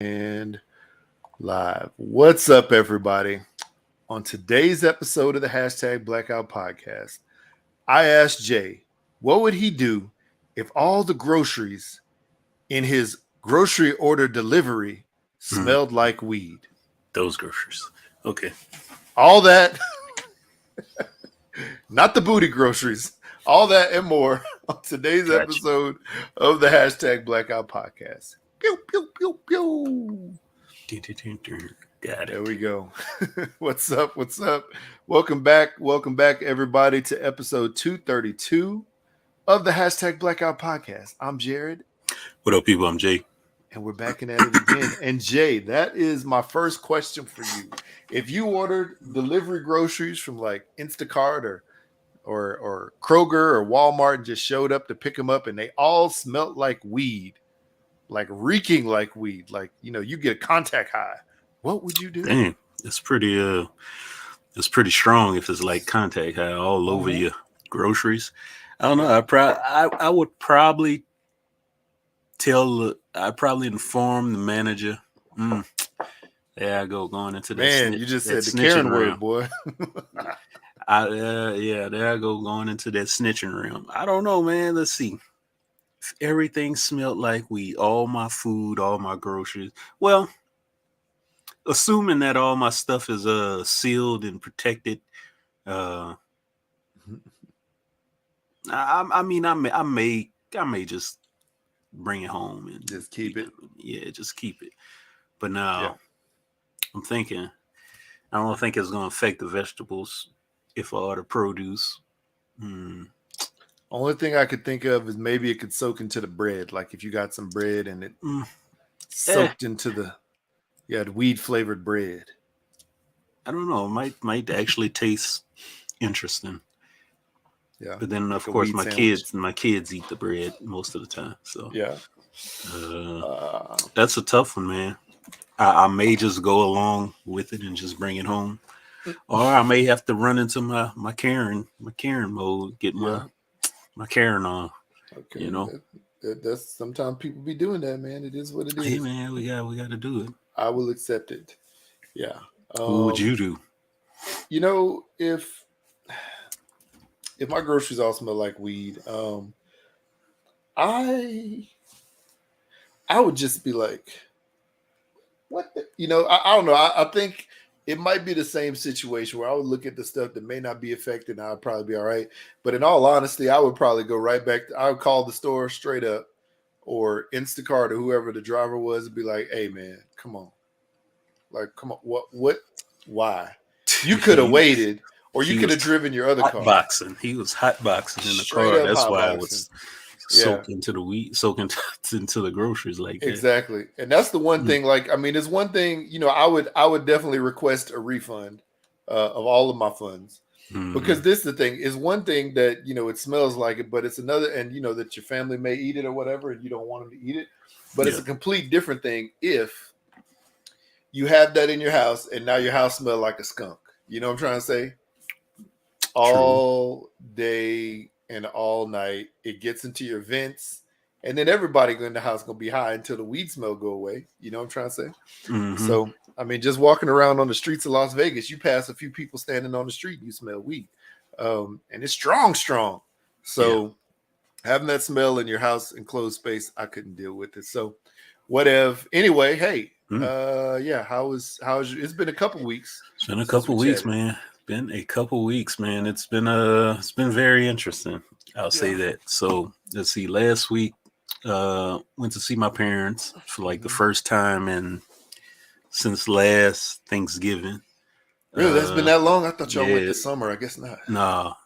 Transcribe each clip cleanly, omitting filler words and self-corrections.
And live. What's up, everybody? On today's episode of the hashtag Blackout podcast, I asked Jay what would he do if all the groceries in his grocery order delivery Mm, smelled like weed. those groceries. Okay. All that, not the booty groceries, all that and more on today's Gotcha. episode of the hashtag Blackout podcast. Pew, pew, pew, pew. Got There it. we go. What's up? What's up? Welcome back. Welcome back, everybody, to episode 232 of the hashtag Blackout podcast. I'm Jared, What up, people? I'm Jay. and we're back at it again. And Jay, that is my first question for you. If you ordered delivery groceries from like Instacart or Kroger or Walmart and just showed up to pick them up and they all smelt like weed, like reeking like weed, like you get a contact high, what would you do? Dang, it's pretty strong if it's like contact high all over Mhm. your groceries. I don't know. I would probably I'd probably inform the manager. There I go, going into Man, you just that said the snitching Karen word, realm. boy. Yeah, there I go, going into that snitching realm. I don't know, man. Let's see. If everything smelled like weed, all my food, all my groceries. Well, assuming that all my stuff is sealed and protected, uh, I may just bring it home and Just keep it. Yeah, just keep it. But Yeah. now I'm thinking I don't think it's gonna affect the vegetables if I order produce. Hmm. Only thing I could think of is maybe it could soak into the bread. Like if you got some bread and it Mm, eh, soaked into the weed flavored bread. I don't know. It might actually taste interesting. Yeah. But then, Like of a course, weed sandwich. my kids eat the bread most of the time. So Yeah. uh, Uh, that's a tough one, man. I may just go along with it and just bring it home, or I may have to run into my Karen mode, get yeah. my Karen on. Okay. You know, That's sometimes people be doing that, man. It is what it hey is. man, we got to do it. I will accept it. Yeah. What would you do? You know, if my groceries all smell like weed, I I would just be like, what I don't know. I think it might be the same situation where I would look at the stuff that may not be affected and I'd probably be all right. But in all honesty, I would probably go right back. I would call the store straight up or Instacart or whoever the driver was and be like, hey man, come on. Like, come on, why? You could have he waited or you he could was have driven your other hot car. boxing. He was hot boxing in the Straight car. up That's hot why I boxing. was Yeah. soak into the groceries like that. Exactly. And that's the one Mm, thing, like, I mean, it's one thing, I would definitely request a refund of all of my funds. Because mhm. this the thing is one thing that it smells like it, but it's another, and that your family may eat it or whatever, and you don't want them to eat it. But it's Yeah, a complete different thing if you have that in your house and now your house smells like a skunk. You know what I'm trying to say? true. All day and all night. It gets into your vents, and then everybody in the house gonna be high until the weed smell go away. You know what I'm trying to say? Hmm. So I mean, just walking around on the streets of Las Vegas, you pass a few people standing on the street, and you smell weed, and it's strong, strong. Yeah. So having that smell in your house enclosed space, I couldn't deal with it. So whatever. Anyway, hey, Mm. yeah, how's it's been a couple weeks It's been a since we couple weeks, chatted. man. Been a couple weeks, man. It's been very interesting. I'll say Yeah. that. So let's see. Last week, went to see my parents for like the Mhm. first time and since last Thanksgiving. Really, that's been Uh, that long? I thought y'all went yeah, this summer. I guess not.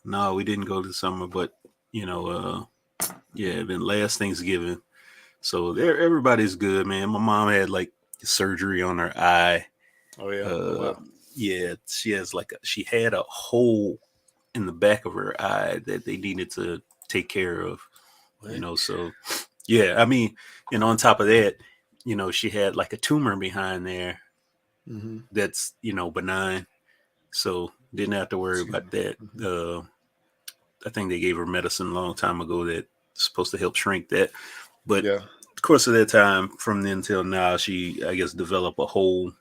no, we didn't go this summer, but you know, yeah, it been last Thanksgiving. So there, everybody's good, man. My mom had like surgery on her eye. Oh yeah. Oh Uh, wow. yeah, she had a hole in the back of her eye that they needed to take care of. You What? know, so yeah, I mean, and on top of that, she had like a tumor behind there Mm-hmm. that's benign, so didn't have to worry about Tumor. that. Mm-hmm. I think they gave her medicine a long time ago that's supposed to help shrink that. But Yeah. course of that time, from then till now, she, I guess, developed a hole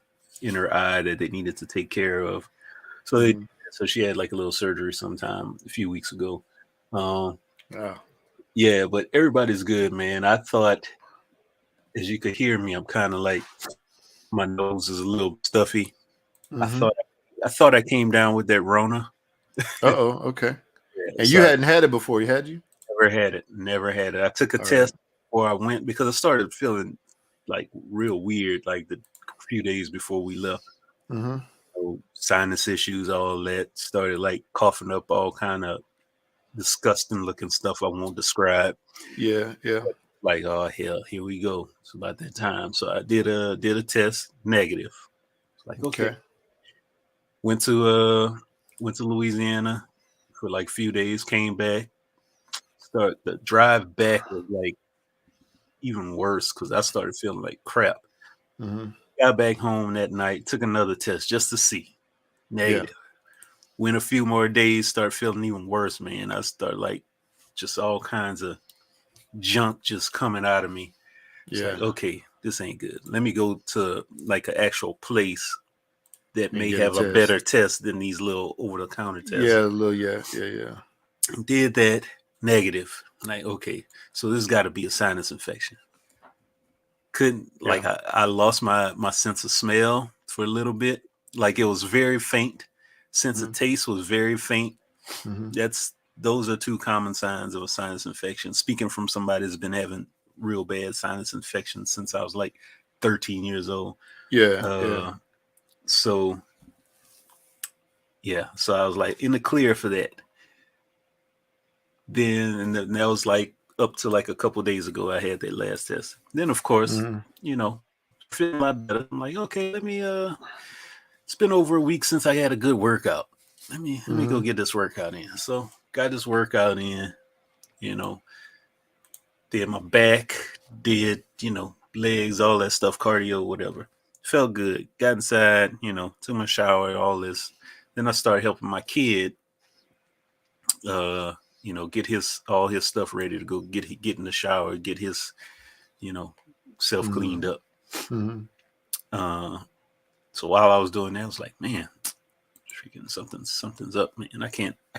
in her eye that they needed to take care of. So so she had like a little surgery sometime a few weeks ago. Oh. Yeah, but everybody's good, man. I thought, as you could hear me, I'm kind of like, my nose is a little stuffy. I Mm-hmm. thought I came down with that Rona. Okay. Yeah, And you so I hadn't had it before, had you? never had it. Never had it. I took a All test right. before I went because I started feeling like real weird, like the few days before we left. Mm-hmm. So sinus issues, all that. Started like coughing up all kind of disgusting looking stuff I won't describe. Yeah. Like, oh hell, here we go. It's about that time. So I did a test, negative. It's like, okay. Okay. Went to Louisiana for like a few days, came back. The drive back was like even worse because I started feeling like crap. Mm-hmm. Got back home that night, took another test just to see. Yeah. Negative. Went a few more days, started feeling even worse, man. I started like just all kinds of junk just coming out of me. It's like, Yeah. okay, this ain't good. Let me go to like an actual place that And may get a have a test. better test than these little over-the-counter tests. Yeah, a little, yeah. Did that, negative. Like, okay, so this got to be a sinus infection. Couldn't, like, I lost my sense of smell for a little bit. Like, it was very faint. Sense of taste was very faint. Mm-hmm. Those are two common signs of a sinus infection. Speaking from somebody that's been having real bad sinus infections since I was like 13 years old. Yeah. So I was like in the clear for that. Then, and that was like up to like a couple days ago, I had that last test. Then, of course, feeling a lot better. I'm like, okay, let me. It's been over a week since I had a good workout. Let me go get this workout in. So got this workout in. Did my back, did legs, all that stuff, cardio, whatever. Felt good. Got inside, took my shower, all this. Then I started helping my kid. Get all his stuff ready to go get in the shower, get his, self cleaned up. Mm-hmm. So while I was doing that, I was like, man, freaking something's up, man. I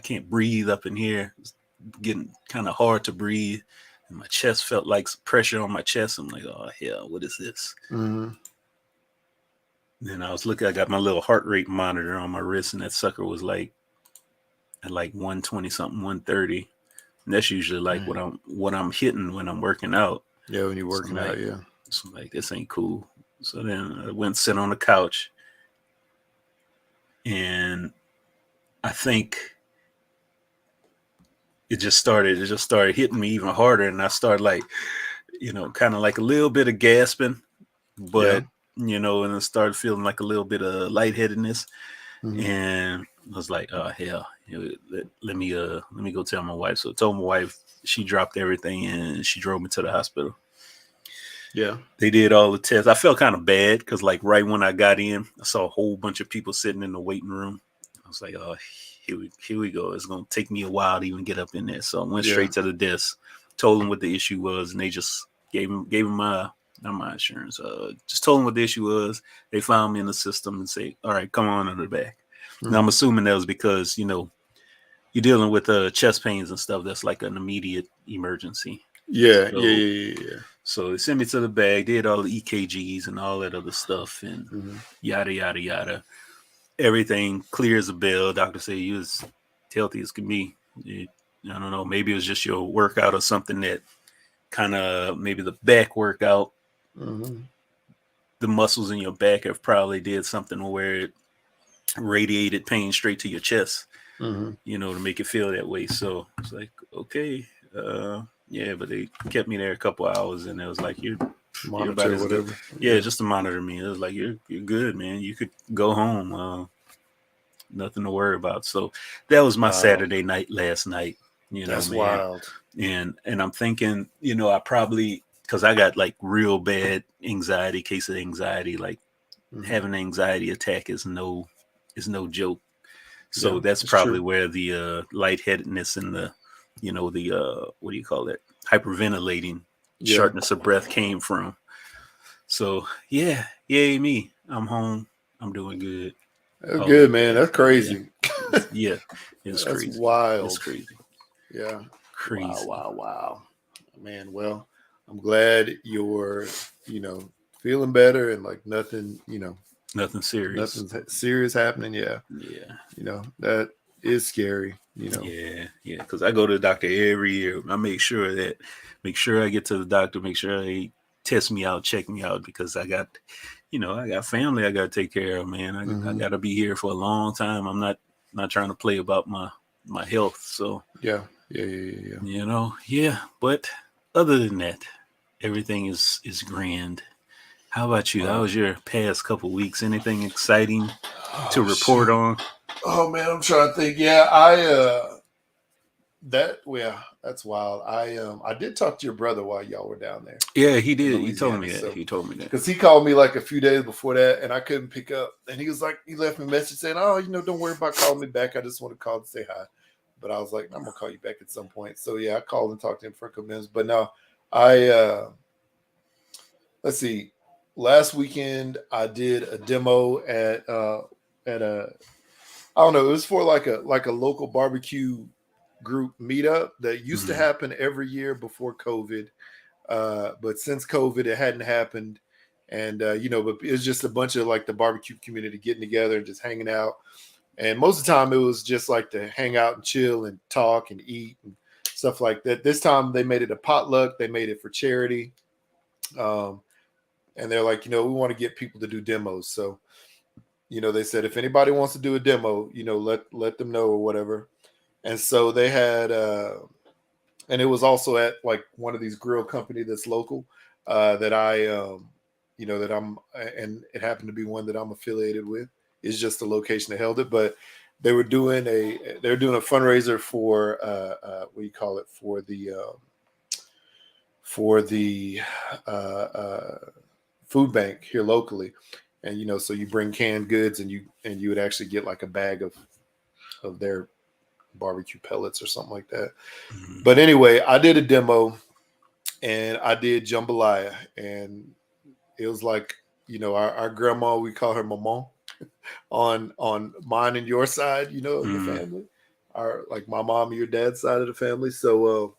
can't breathe up in here. It's getting kind of hard to breathe. And my chest felt like pressure on my chest. I'm like, oh hell, what is this? Mm-hmm. Then I was looking, I got my little heart rate monitor on my wrist, and that sucker was like at like 120 something, 130. And that's usually like what I'm hitting when I'm working out. Yeah, when you're working out, yeah. So I'm like, this ain't cool. So then I went and sit on the couch, and I think it just started hitting me even harder, and I started like, kind of like a little bit of gasping, but and I started feeling like a little bit of lightheadedness. Mm-hmm. And I was like, oh hell, let me go tell my wife. So I told my wife, she dropped everything and she drove me to the hospital. Yeah. They did all the tests. I felt kind of bad because like right when I got in, I saw a whole bunch of people sitting in the waiting room. I was like, oh, here we go. It's going to take me a while to even get up in there. So I went straight to the desk, told them what the issue was, and they just gave them not my insurance. Just told them what the issue was. They found me in the system and say, all right, come on under the back. Mm-hmm. Now I'm assuming that was because, you're dealing with chest pains and stuff. That's like an immediate emergency. Yeah. So they sent me to the bag, did all the EKGs and all that other stuff, and yada, yada, yada. Everything clear as a bell. Doctor said you was healthy as can be. I don't know. Maybe it was just your workout or something that kind of, maybe the back workout, the muscles in your back have probably did something where it radiated pain straight to your chest, to make it feel that way. So it's like, okay, but they kept me there a couple hours, and it was like, you're monitor whatever. Yeah, just to monitor me. It was like, you're good, man. You could go home. Nothing to worry about. So that was my Saturday night last night. That's man. Wild. And I'm thinking, I probably, because I got like real bad case of anxiety. Like having an anxiety attack is no joke. So that's probably true. Where the lightheadedness and the, what do you call that? Hyperventilating, shortness of breath came from. So yeah, yay me. I'm home. I'm doing good. That's All good, that man. good. That's crazy. Yeah, it's That's crazy. It's wild. crazy. Yeah. Crazy. Wow. Man, well, I'm glad you're, feeling better and like nothing, Nothing serious. nothing serious happening. Yeah. Yeah. That is scary, Yeah, because I go to the doctor every year. I make sure I get to the doctor, make sure they test me out, check me out, because I got family I got to take care of, man. I got to be here for a long time. I'm not trying to play about my health. So Yeah. yeah. But other than that, everything is grand. How about you? How Wow. was your past couple weeks? Anything exciting to Oh, report shoot. on? Oh man, I'm trying to think. Yeah, that's wild. I did talk to your brother while y'all were down there Yeah, he in did. He told Louisiana. me that. So He told me that. because he called me like a few days before that and I couldn't pick up. And he was like, he left me a message saying, "Oh, don't worry about calling me back. I just want to call to say hi." But I was like, I'm gonna call you back at some point. So yeah, I called and talked to him for a couple minutes. But no, I let's see. Last weekend I did a demo at a I don't know, it was for like a local barbecue group meetup that used to Mhm. happen every year before COVID. But since COVID, it hadn't happened. And, but it was just a bunch of like the barbecue community getting together and just hanging out. And most of the time, it was just like to hang out and chill and talk and eat and stuff like that. This time, they made it a potluck. They made it for charity. Um, and they're like, we want to get people to do demos. So, they said if anybody wants to do a demo, let them know or whatever. And so they had and it was also at like one of these grill company that's local that I that I'm and it happened to be one that I'm affiliated with. It's just the location that held it, but they're doing a fundraiser for what do you call it, for the uh, uh, food bank here locally. And so you bring canned goods and you would actually get like a bag of their barbecue pellets or something like that. Mhm. But anyway, I did a demo and I did jambalaya, and it was like our grandma, we call her maman on mine and your side, of the Mhm. family, our like my mom and your dad's side of the family. So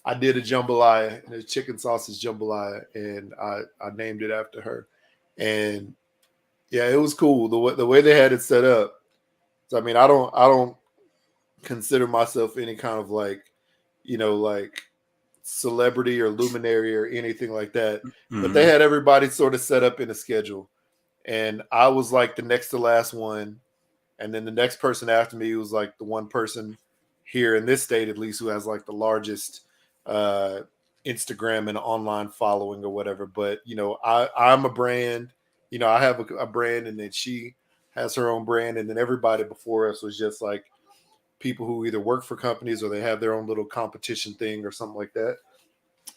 I did a jambalaya and a chicken sausage jambalaya, and I named it after her, and yeah, it was cool the way they had it set up. So I mean, I don't consider myself any kind of like like celebrity or luminary or anything like that. But they Mhm. had everybody sort of set up in a schedule. And I was like the next to last one. And then the next person after me was like the one person here in this state, at least, who has like the largest uh, Instagram and online following or whatever. But, I'm a brand, I have a brand, and then she has her own brand. And then everybody before us was just like people who either work for companies or they have their own little competition thing or something like that.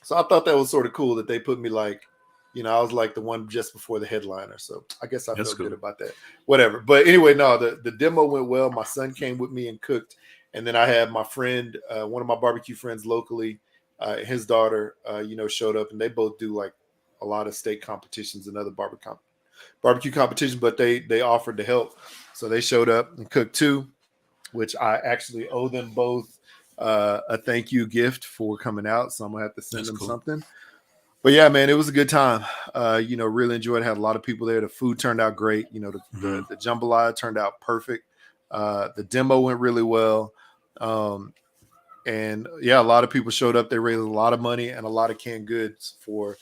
So I thought that was sort of cool that they put me like, I was like the one just before the headliner. So I guess I That's felt good cool. about that. Whatever. But anyway, no, the demo went well. My son came with me and cooked. And then I had my friend, one of my barbecue friends locally, his daughter, showed up, and they both do like a lot of state competitions and other barbecue competitions, but they offered to help. So they showed up and cooked too, which I actually owe them both a thank you gift for coming out. So I'm gonna have to send That's them cool. something. But yeah, man, it was a good time. Really enjoyed it. Had a lot of people there. The food turned out great. Mhm. The jambalaya turned out perfect. The demo went really well. And yeah, a lot of people showed up. They raised a lot of money and a lot of canned goods for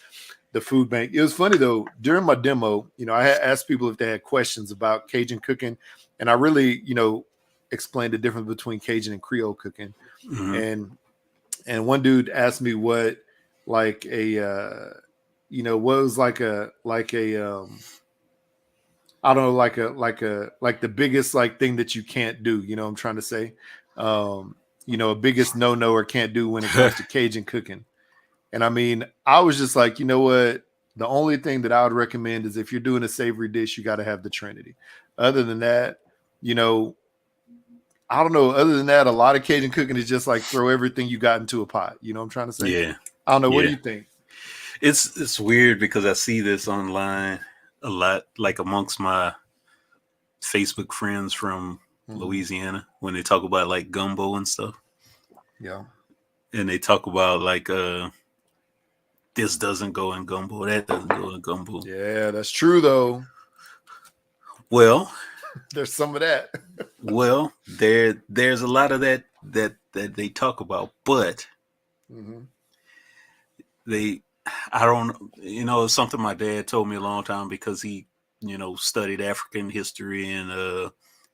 the food bank. It was funny though, during my demo, I had asked people if they had questions about Cajun cooking, and I really, explained the difference between Cajun and Creole cooking. Mhm. And one dude asked me what like what was like a I don't know, like the biggest like thing that you can't do, what I'm trying to say. A biggest no or can't do when it comes to Cajun cooking. And I mean, I was just like, you know what? The only thing that I would recommend is if you're doing a savory dish, you got to have the Trinity. Other than that, you know, I don't know. Other than that, a lot of Cajun cooking is just like throw everything you got into a pot. You know what I'm trying to say? Yeah. I don't know. What do Yeah. you think? It's weird because I see this online a lot, like amongst my Facebook friends from Louisiana, when they talk about like gumbo and stuff. Yeah. And they talk about like this doesn't go in gumbo, that doesn't go in gumbo. Yeah, that's true though. Well, There's some of that. well, there's a lot of that they talk about, but they I don't it's something my dad told me a long time because he studied African history and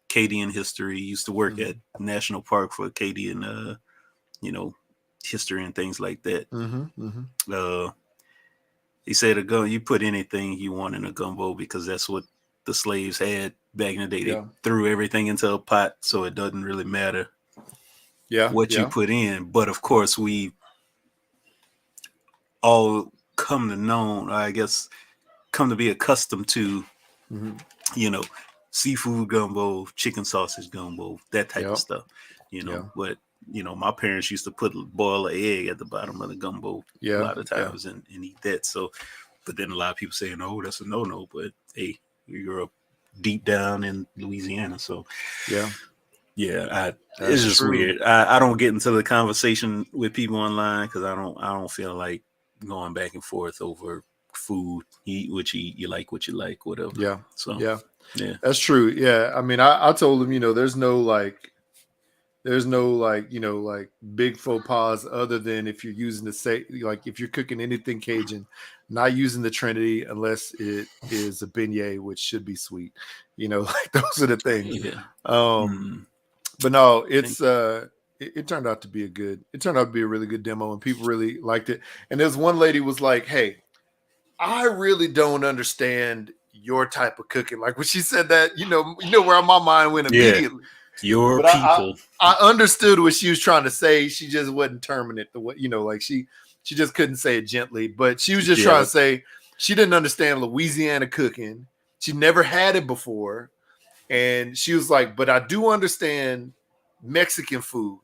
Acadian history. He used to work at National Park for Acadian history and things like that. He said you put anything you want in a gumbo because that's what the slaves had back in the day. They threw everything into a pot, so it doesn't really matter what you put in. But of course, we all come to be accustomed to, seafood gumbo, chicken sausage gumbo, that type of stuff, but my parents used to boil an egg at the bottom of the gumbo a lot of times and eat that. So, but then a lot of people saying, "Oh, that's a no." But hey, you're up deep down in Louisiana, so it's just true. weird. I don't get into the conversation with people online because I don't feel like going back and forth over food. You eat what you eat, you like what you like, whatever. Yeah. So yeah, that's true. Yeah, I mean, I told him, there's no like big faux pas other than if you're using if you're cooking anything Cajun, not using the Trinity unless it is a beignet, which should be sweet. Like those are the things. Yeah. But no, it's it turned out to be a really good demo and people really liked it. And there's one lady was like, "Hey, I really don't understand your type of cooking." Like when she said that, you know where my mind went immediately. Your but people. I understood what she was trying to say. She just wasn't terming it the way, like she just couldn't say it gently. But she was just trying to say she didn't understand Louisiana cooking. She never had it before. And she was like, "But I do understand Mexican food.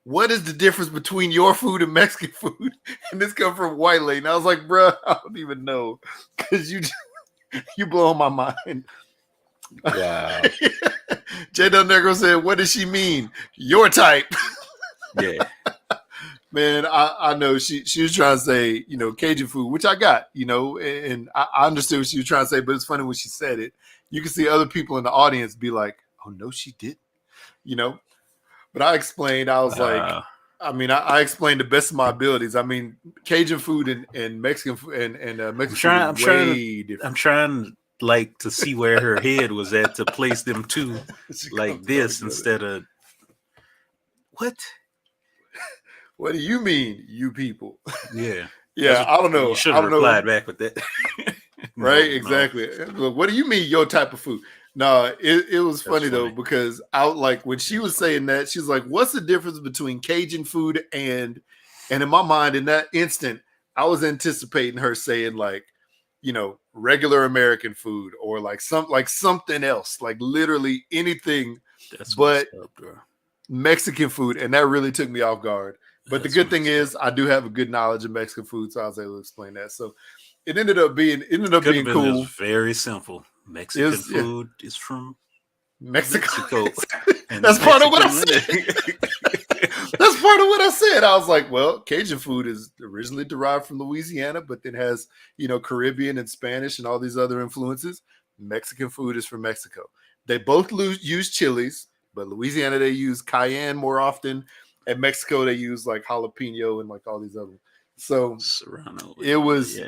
What is the difference between your food and Mexican food?" And this comes from White Lady. And I was like, "Bruh, I don't even know." Because you blow my mind. Wow. J. Del Negro said, "What does she mean? Your type." Yeah. Man, I know she was trying to say, Cajun food, which I got, and I understood what she was trying to say, but it's funny when she said it. You can see other people in the audience be like, "Oh, no, she didn't," But I explained, I was like, I explained the best of my abilities. I mean, Cajun food and Mexican food and Mexican food are way different. I'm trying like to see where her head was at to place them two like this instead of what? What do you mean, you people? Yeah. Yeah, I don't know. You should have replied back with that. Right, exactly. No. What do you mean your type of food? No, it was funny though, because when she was saying that, she was like, "What's the difference between Cajun food and in my mind, in that instant, I was anticipating her saying like, regular American food or like something else, like literally anything but Mexican food." And that really took me off guard. But the good thing is I do have a good knowledge of Mexican food, so I was able to explain that. So it ended up being cool. Very simple. Mexican food is from Mexico. That's part of what I said. That's part of what I said. I was like, well, Cajun food is originally derived from Louisiana, but then has, Caribbean and Spanish and all these other influences. Mexican food is from Mexico. They both use chilies, but Louisiana, they use cayenne more often. At Mexico, they use like jalapeno and like all these other. So Serrano, it was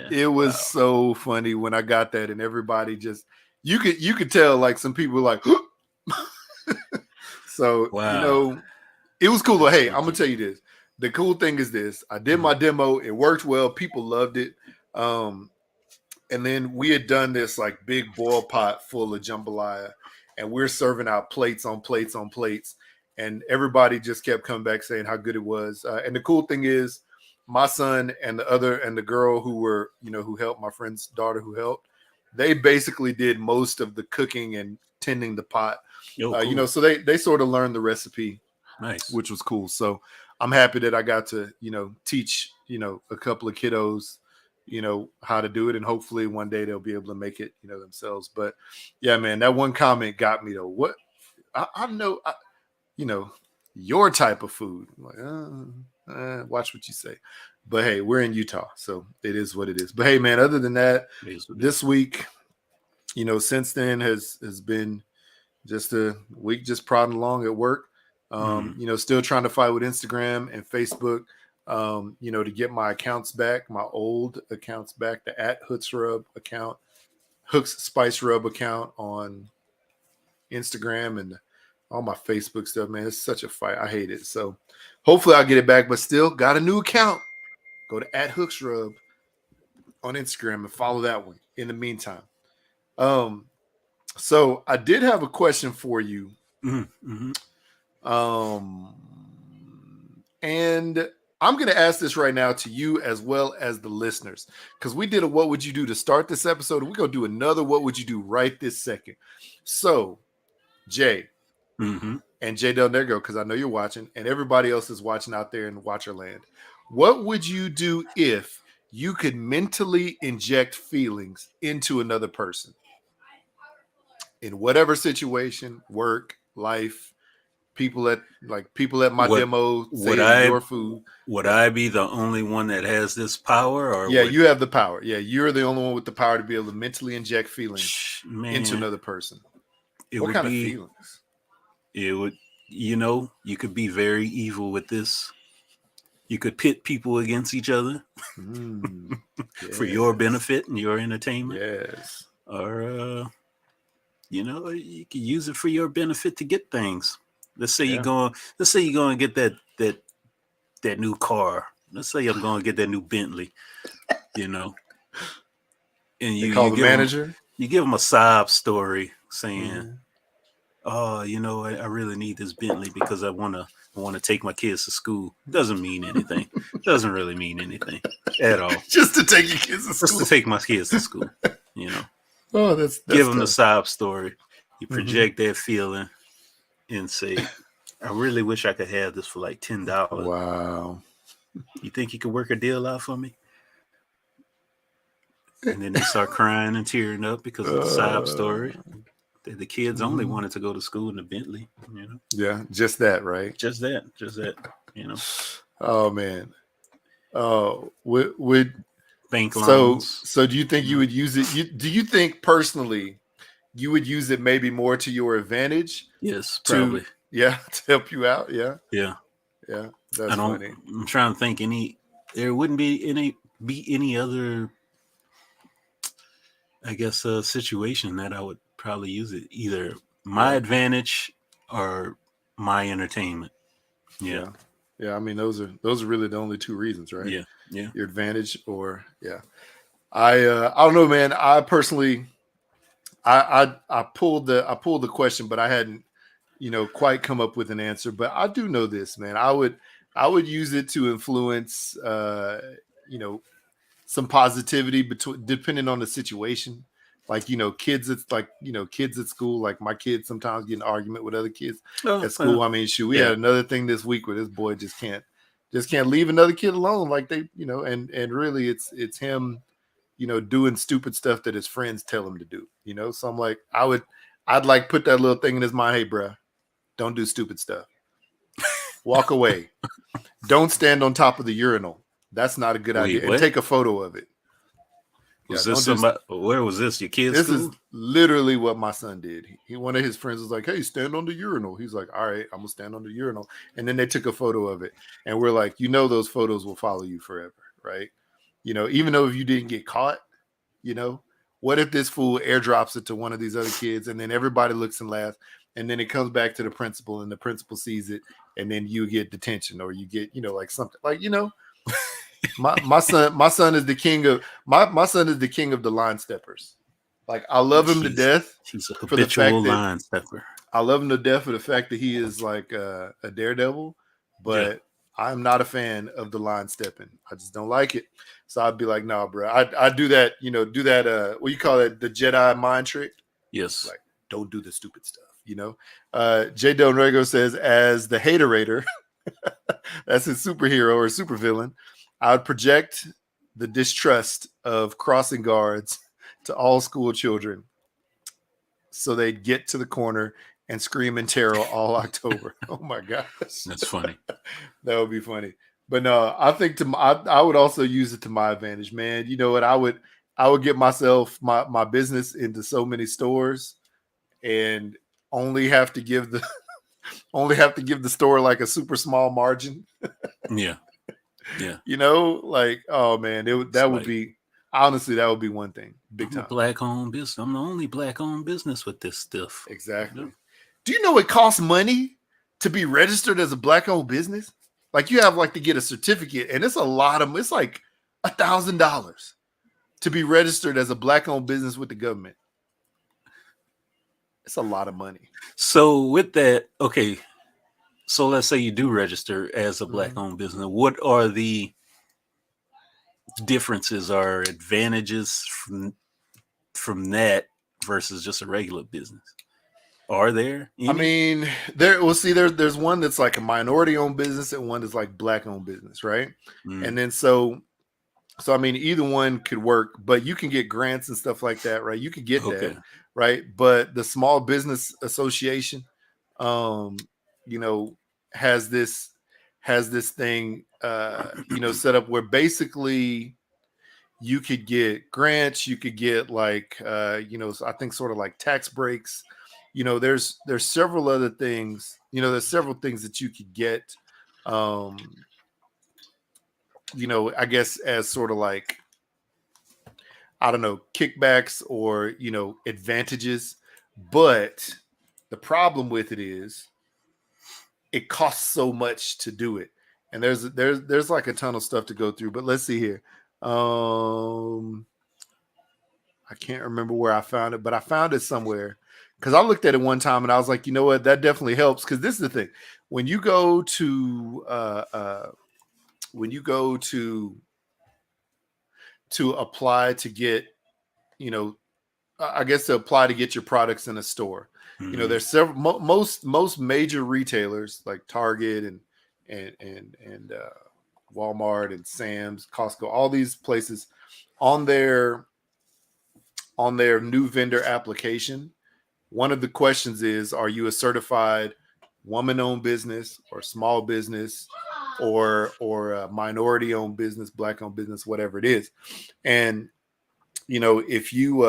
so funny when I got that, and everybody just you could tell like some people were like, so it was cool. Hey, I'm gonna tell you this. The cool thing is this: I did my demo. It worked well. People loved it. And then we had done this like big boil pot full of jambalaya, and we're serving out plates on plates on plates. And everybody just kept coming back saying how good it was. And the cool thing is, my son and the girl who were, who helped, my friend's daughter who helped, they basically did most of the cooking and tending the pot. Cool. So they sort of learned the recipe, nice, which was cool. So I'm happy that I got to, teach, a couple of kiddos, how to do it. And hopefully one day they'll be able to make it, themselves. But yeah, man, that one comment got me though. What I know, your type of food. I'm like, watch what you say. But hey, we're in Utah, so it is what it is. But hey, man, other than that, this week, since then has been just a week just prodding along at work. Still trying to fight with Instagram and Facebook, to get my accounts back, my old accounts back, the @HooksRub account, Hooks Spice Rub account on Instagram, and all my Facebook stuff, man. It's such a fight. I hate it. So hopefully I'll get it back, but still got a new account. Go to @HooksRub on Instagram and follow that one in the meantime. So I did have a question for you. Mm-hmm. And I'm going to ask this right now to you as well as the listeners, because we did a what would you do to start this episode, and we're going to do another what would you do right this second. So, Jay, and Jay Del Negro, because I know you're watching, and everybody else is watching out there in Watcherland. What would you do if you could mentally inject feelings into another person? In whatever situation, work, life, people at my demo say your food. Would I be the only one that has this power? Or you have the power. Yeah, you're the only one with the power to be able to mentally inject feelings into another person. What kind of feelings? It would, you could be very evil with this. You could pit people against each other for your benefit and your entertainment. Yes. Or, you can use it for your benefit to get things. Let's say you're going to get that new car. Let's say I'm going to get that new Bentley, and you call the manager. You give them a sob story saying, "Oh, I really need this Bentley because I want to take my kids to school." Doesn't mean anything. Doesn't really mean anything at all. Just to take your kids to school. Just to take my kids to school. Oh, that's give them the sob story. You project that feeling and say, "I really wish I could have this for like $10." Wow. You think you could work a deal out for me? And then they start crying and tearing up because of the sob story. The kids only wanted to go to school in a Bentley, Yeah, just that, right? Just that, Oh man. Oh, would bank loans. So do you think you would use it? Do you think personally you would use it maybe more to your advantage? Yes, probably. To help you out. Yeah. Yeah. That's funny. I'm trying to think there wouldn't be any other, I guess, situation that I would probably use it, either my advantage or my entertainment. Yeah. I mean, those are really the only two reasons, right? Yeah. Your advantage or I don't know, man. I personally, I pulled the question, but I hadn't, quite come up with an answer. But I do know this, man. I would use it to influence, some positivity depending on the situation. Like, kids at school, like my kids sometimes get in an argument with other kids at school. I mean, we had another thing this week where this boy just can't leave another kid alone. Like they, and really it's him, doing stupid stuff that his friends tell him to do, So I'm like, I'd like put that little thing in his mind. Hey, bro, don't do stupid stuff. Walk away. Don't stand on top of the urinal. That's not a good idea. What? And take a photo of it. Was this somebody? Where was this? Your kid's This school? is literally what my son did. One of his friends was like, "Hey, stand on the urinal." He's like, "All right, I'm gonna stand on the urinal." And then they took a photo of it, and we're like, those photos will follow you forever, right? Even though if you didn't get caught, what if this fool airdrops it to one of these other kids, and then everybody looks and laughs, and then it comes back to the principal, and the principal sees it, and then you get detention, or you get, like something like, my son is the king of my son is the king of the line steppers. Like, I love him to death. He's a habitual line stepper. I love him to death for the fact that he is like a daredevil, but I'm not a fan of the line stepping. I just don't like it. So I'd be like, "No, bro. I do that. What do you call it? The Jedi mind trick." Yes. Like, don't do the stupid stuff. Jay Del Rego says, as the haterator, That's his superhero or supervillain. I would project the distrust of crossing guards to all school children so they'd get to the corner and scream in terror all October. Oh my gosh. That's funny. That would be funny. But no, I think I would also use it to my advantage, man. You know what? I would get myself my business into so many stores and only have to give the store like a super small margin. Yeah. Yeah. You know, like, oh man, that would be honestly, that would be one thing. Big I'm time. a black-owned business. I'm the only black-owned business with this stuff. Exactly. Do you know it costs money to be registered as a black-owned business? Like you have like to get a certificate, and it's a lot of it's like $1,000 to be registered as a black-owned business with the government. It's a lot of money. So with that, okay. So let's say you do register as a black-owned business. What are the differences or advantages from that versus just a regular business? Are there any? I mean, there's one that's like a minority-owned business and one that's like black-owned business, right? And then so I mean, either one could work, but you can get grants and stuff like that, right? You could get that, right? But the Small Business Association, you know, has this thing, you know, set up where basically you could get grants, you could get like, you know, I think sort of like tax breaks. You know, there's several other things. You know, there's several things that you could get. You know, I guess as sort of like, I don't know, kickbacks or, you know, advantages. But the problem with it is it costs so much to do it. And there's like a ton of stuff to go through. But let's see here. I can't remember where I found it, but I found it somewhere because I looked at it one time and I was like, you know what, that definitely helps. Because this is the thing. When you go to apply to get, you know, I guess to apply to get your products in a store. You know, there's several most major retailers like Target and Walmart and Sam's, Costco, all these places on their new vendor application. One of the questions is, are you a certified woman-owned business or small business or a minority-owned business, black-owned business, whatever it is? And you know, if you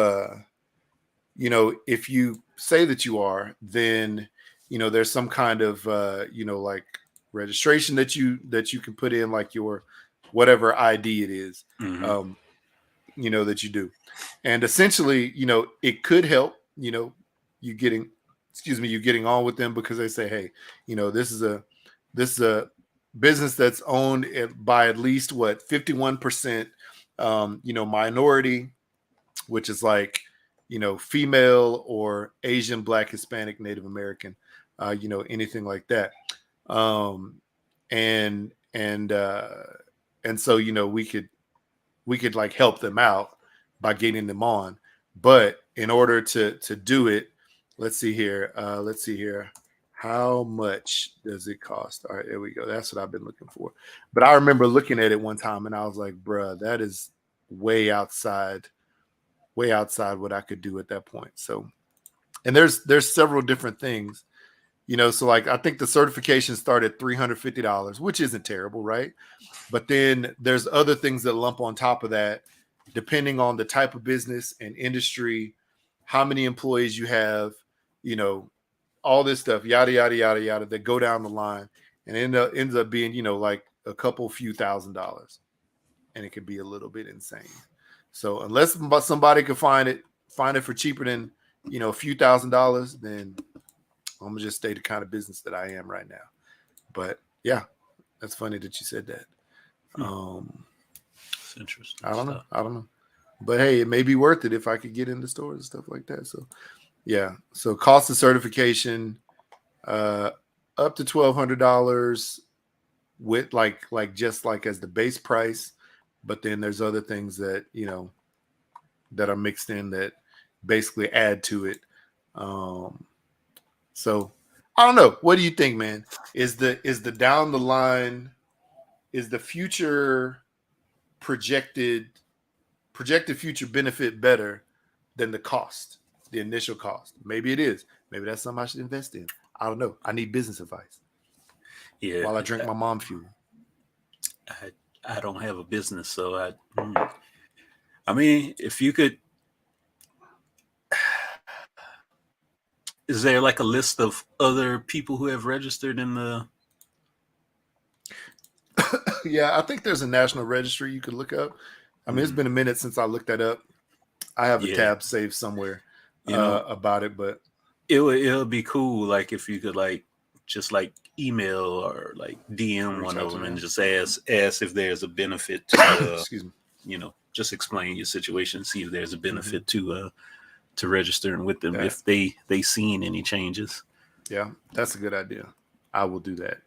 if you say that you are, then, you know, there's some kind of, you know, like registration that you can put in, like your whatever ID it is, you know, that you do. And essentially, you know, it could help, you know, you getting on with them because they say, hey, you know, this is a business that's owned by at least 51%, you know, minority, which is like, you know, female or Asian, Black, Hispanic, Native American, you know, anything like that. And so, you know, we could like help them out by getting them on. But in order to do it, let's see here. How much does it cost? All right, there we go. That's what I've been looking for. But I remember looking at it one time and I was like, bruh, that is way outside what I could do at that point. So, and there's several different things, you know, so like I think the certification started $350, which isn't terrible, right? But then there's other things that lump on top of that, depending on the type of business and industry, how many employees you have, you know, all this stuff, yada, yada, yada, yada, that go down the line and ends up being, you know, like a few $1,000s. And it could be a little bit insane. So unless somebody could find it for cheaper than, you know, a few $1,000s, then I'm gonna just stay the kind of business that I am right now. But yeah, that's funny that you said that. It's interesting. I don't know. But hey, it may be worth it if I could get into stores and stuff like that. So yeah. So cost of certification, up to $1,200 with like just like as the base price. But then there's other things that, you know, that are mixed in that basically add to it. So I don't know. What do you think, man? Is the down the line, is the future projected future benefit better than the cost, the initial cost? Maybe it is. Maybe that's something I should invest in. I don't know. I need business advice. Yeah, While I drink my mom fuel. I don't have a business, so I mean, if you could, is there like a list of other people who have registered in the? Yeah, I think there's a national registry you could look up. I mean, it's been a minute since I looked that up. I have a tab saved somewhere about it, but it'll be cool, like if you could like just like email or like DM one of them and just ask if there's a benefit to excuse me. You know, just explain your situation, see if there's a benefit to registering with them if they seen any changes. Yeah, that's a good idea. I will do that.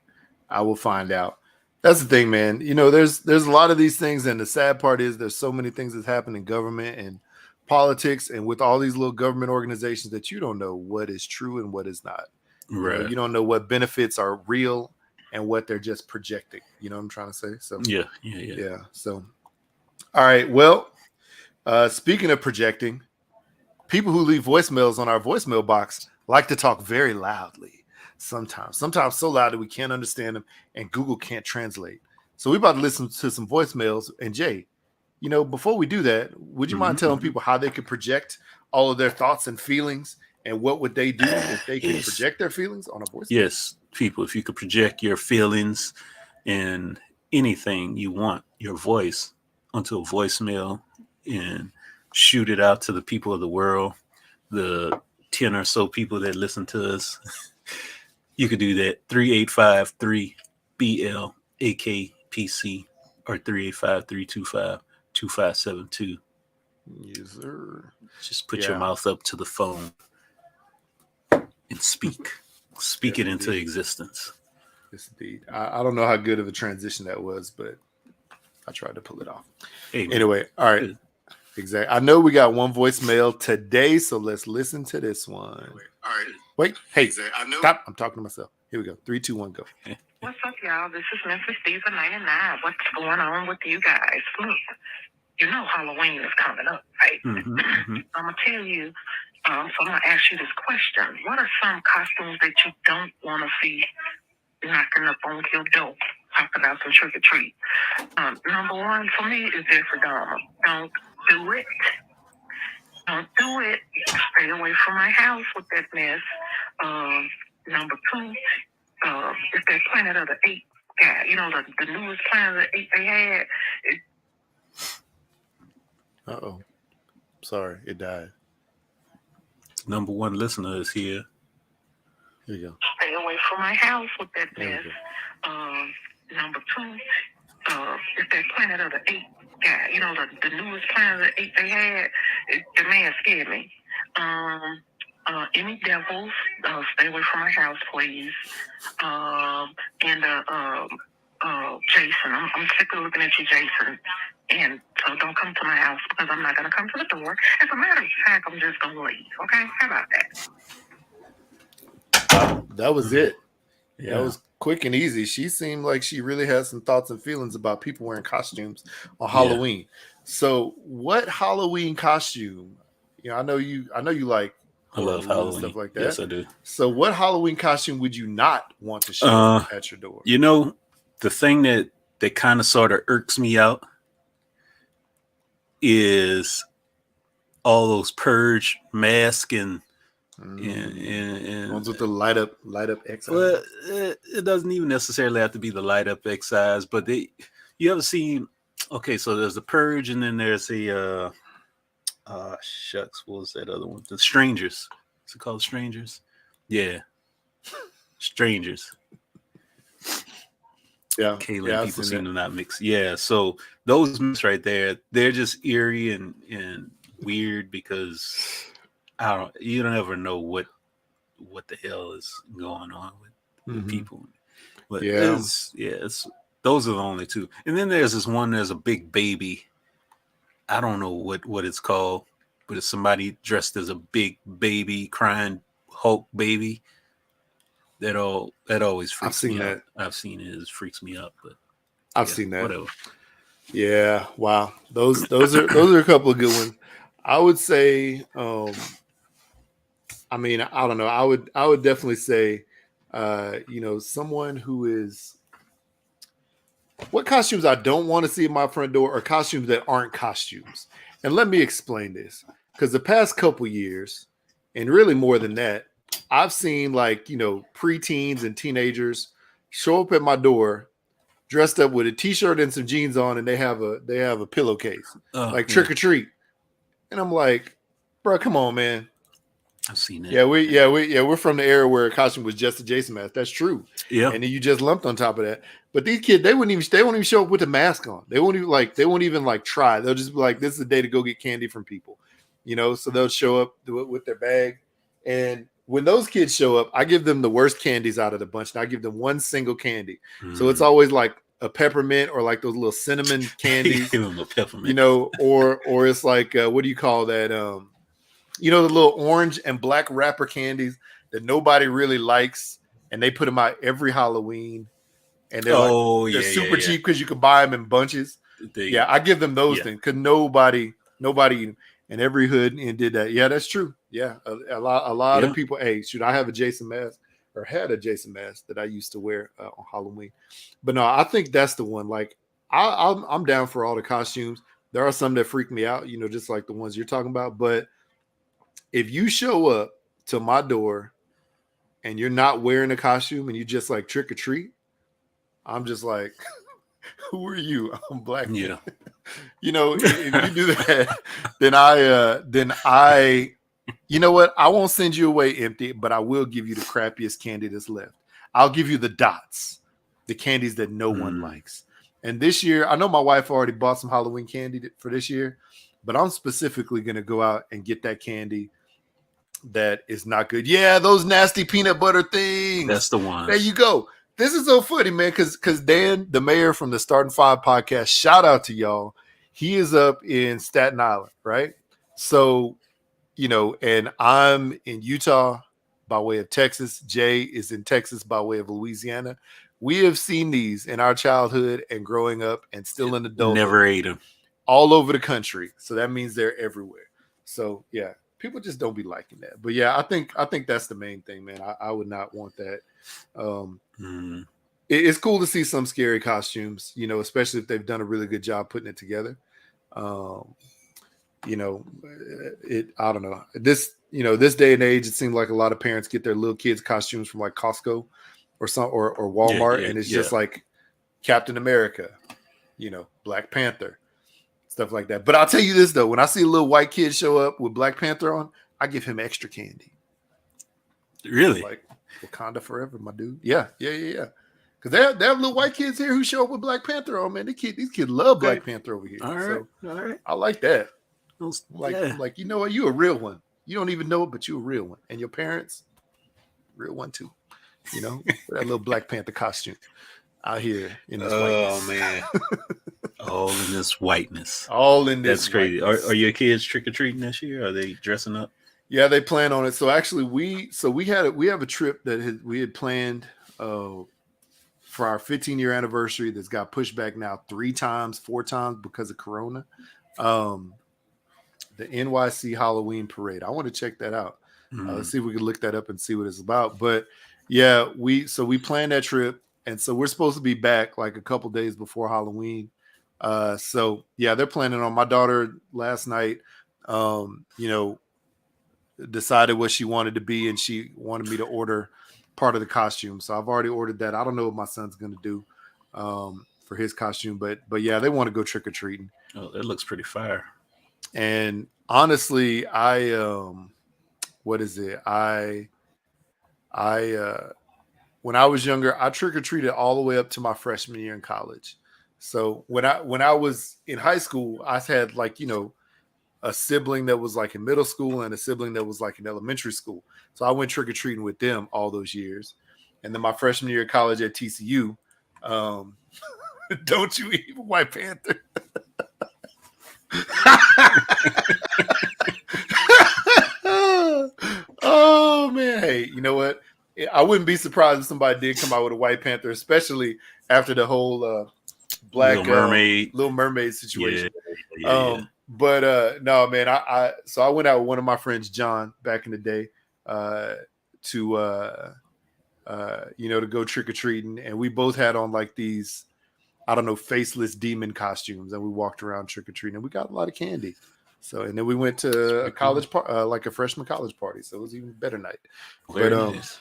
I will find out. That's the thing, man. You know, there's a lot of these things, and the sad part is there's so many things that happen in government and politics, and with all these little government organizations that you don't know what is true and what is not. Right. You don't know what benefits are real and what they're just projecting. You know what I'm trying to say? So yeah. So, all right. Well, speaking of projecting, people who leave voicemails on our voicemail box like to talk very loudly. Sometimes so loud that we can't understand them and Google can't translate. So we're about to listen to some voicemails. And Jay, you know, before we do that, would you mind telling people how they could project all of their thoughts and feelings, and what would they do if they could project their feelings on a voicemail? Yes, people, if you could project your feelings and anything you want, your voice, onto a voicemail and shoot it out to the people of the world, the 10 or so people that listen to us, you could do that. 3853-BL-AKPC or 385-325-2572. Yes, sir. Just put your mouth up to the phone and speak. Speak it into existence. Yes, indeed. I don't know how good of a transition that was, but I tried to pull it off. Anyway, all right. Good. Exactly. I know we got one voicemail today, so let's listen to this one. All right. Wait. Hey, stop. I'm talking to myself. Here we go. 3, 2, 1, go. What's up, y'all? This is Memphis Diva 99. What's going on with you guys? Look, you know Halloween is coming up, right? Mm-hmm. I'm going to tell you, so I'm going to ask you this question. What are some costumes that you don't want to see knocking up on your door, talking about some trick-or-treat? Number one for me is Jeffrey Dahmer. Don't do it. Don't do it. Stay away from my house with that mess. Number two, it's that Planet of the Apes guy. You know, the newest Planet of the Apes they had. Uh-oh. Sorry, it died. Number one listener is here. Here you go. Stay away from my house with that mess. Number two, it's that Planet of the Apes guy. You know, the newest Planet of the Apes they had. The man scared me. Any devils, stay away from my house, please. And Jason, I'm sick of looking at you, Jason. And so don't come to my house because I'm not going to come to the door. As a matter of fact, I'm just going to leave. Okay? How about that? That was it. Yeah. That was quick and easy. She seemed like she really had some thoughts and feelings about people wearing costumes on Halloween. So what Halloween costume? You know, I know you like I love Halloween stuff like that. Yes, I do. So what Halloween costume would you not want to show at your door? You know, the thing that kind of sort of irks me out is all those purge masks and ones with the light up X eyes. Well, it doesn't even necessarily have to be the light up X eyes, but you ever seen? Okay, so there's the purge, and then there's a shucks, what was that other one? The Strangers. Is it called Strangers? Yeah, Strangers. Yeah, Kayla, people seem to not mix. Yeah, so those myths right there, they're just eerie and weird because you don't ever know what the hell is going on with people. But it's those are the only two. And then there's this one. There's a big baby. I don't know what it's called, but it's somebody dressed as a big baby, crying Hulk baby. That always I've freaks seen me that. out. I've seen it. It freaks me out, but I've yeah, seen that. whatever. Yeah, wow. Those are a couple of good ones. I would say, I mean, I don't know. I would definitely say, someone who is what costumes I don't want to see at my front door are costumes that aren't costumes. And let me explain this. Because the past couple years, and really more than that, I've seen preteens and teenagers show up at my door dressed up with a t-shirt and some jeans on, and they have a pillowcase, like Yeah, trick or treat. And I'm like, bro, come on, man. I've seen that. We're from the era where a costume was just a Jason mask. That's true. Yeah, And then you just lumped on top of that. But these kids, they won't even show up with a mask on. They won't even try. They'll just be like, this is the day to go get candy from people. So they'll show up with their bag. And when those kids show up, I give them the worst candies out of the bunch. And I give them one single candy. So it's always like a peppermint or like those little cinnamon candies. Give them a peppermint. Or it's like what do you call that? The little orange and black wrapper candies that nobody really likes, and they put them out every Halloween, and they're super cheap because you can buy them in bunches. I give them those things because nobody, and every hood and did that. Yeah, that's true. Yeah, a lot of people. Hey, should I have a Jason mask or had a Jason mask that I used to wear on Halloween? But no, I think that's the one. Like I'm down for all the costumes. There are some that freak me out, just like the ones you're talking about, but if you show up to my door and you're not wearing a costume and you just like trick or treat, I'm just like, who are you? I'm black. Yeah. If you do that, then I, you know what? I won't send you away empty, but I will give you the crappiest candy that's left. I'll give you the dots, the candies that no one likes. And this year, I know my wife already bought some Halloween candy for this year, but I'm specifically going to go out and get that candy that is not good. Yeah, those nasty peanut butter things. That's the one. There you go. This is so funny, man, because Dan, the mayor from the Starting Five podcast, shout out to y'all. He is up in Staten Island, right? So, and I'm in Utah by way of Texas. Jay is in Texas by way of Louisiana. We have seen these in our childhood and growing up and still in adulthood. Never ate them. All over the country. So that means they're everywhere. So, yeah. People just don't be liking that, but yeah, I think that's the main thing, man. I would not want that. It's cool to see some scary costumes, especially if they've done a really good job putting it together. I don't know. This day and age, it seems like a lot of parents get their little kids costumes from like Costco or Walmart, and it's just like Captain America, Black Panther. Stuff like that. But I'll tell you this, though. When I see a little white kid show up with Black Panther on, I give him extra candy. Really? Like Wakanda forever, my dude. Yeah. Because they have little white kids here who show up with Black Panther on, man. These kids love Black Panther over here. All right. I like that. I'm Yeah. like, you know what? You a real one. You don't even know it, but you a real one. And your parents, real one too. That little Black Panther costume out here in this whiteness. Man. All in this whiteness. All in this. That's crazy. Are your kids trick or treating this year? Are they dressing up? Yeah, they plan on it. So actually, we have a trip that we had planned for our 15-year anniversary that's got pushed back now 4 times because of Corona. The NYC Halloween Parade. I want to check that out. Let's see if we can look that up and see what it's about. But yeah, we planned that trip, and so we're supposed to be back like a couple days before Halloween. So yeah, they're planning on. My daughter last night, decided what she wanted to be, and she wanted me to order part of the costume. So I've already ordered that. I don't know what my son's going to do for his costume, but yeah, they want to go trick or treating. Oh, that looks pretty fire. And honestly, when I was younger, I trick or treated all the way up to my freshman year in college. So when I was in high school, I had a sibling that was like in middle school and a sibling that was like in elementary school. So I went trick or treating with them all those years. And then my freshman year of college at TCU, don't you eat White Panther? Oh man, hey, you know what? I wouldn't be surprised if somebody did come out with a White Panther, especially after the whole Black Little Mermaid situation. Yeah. But no, man, so I went out with one of my friends, John, back in the day, to to go trick or treating, and we both had on like these, I don't know, faceless demon costumes, and we walked around trick or treating, and we got a lot of candy. So, and then we went to a college like a freshman college party, so it was even better night. Very nice.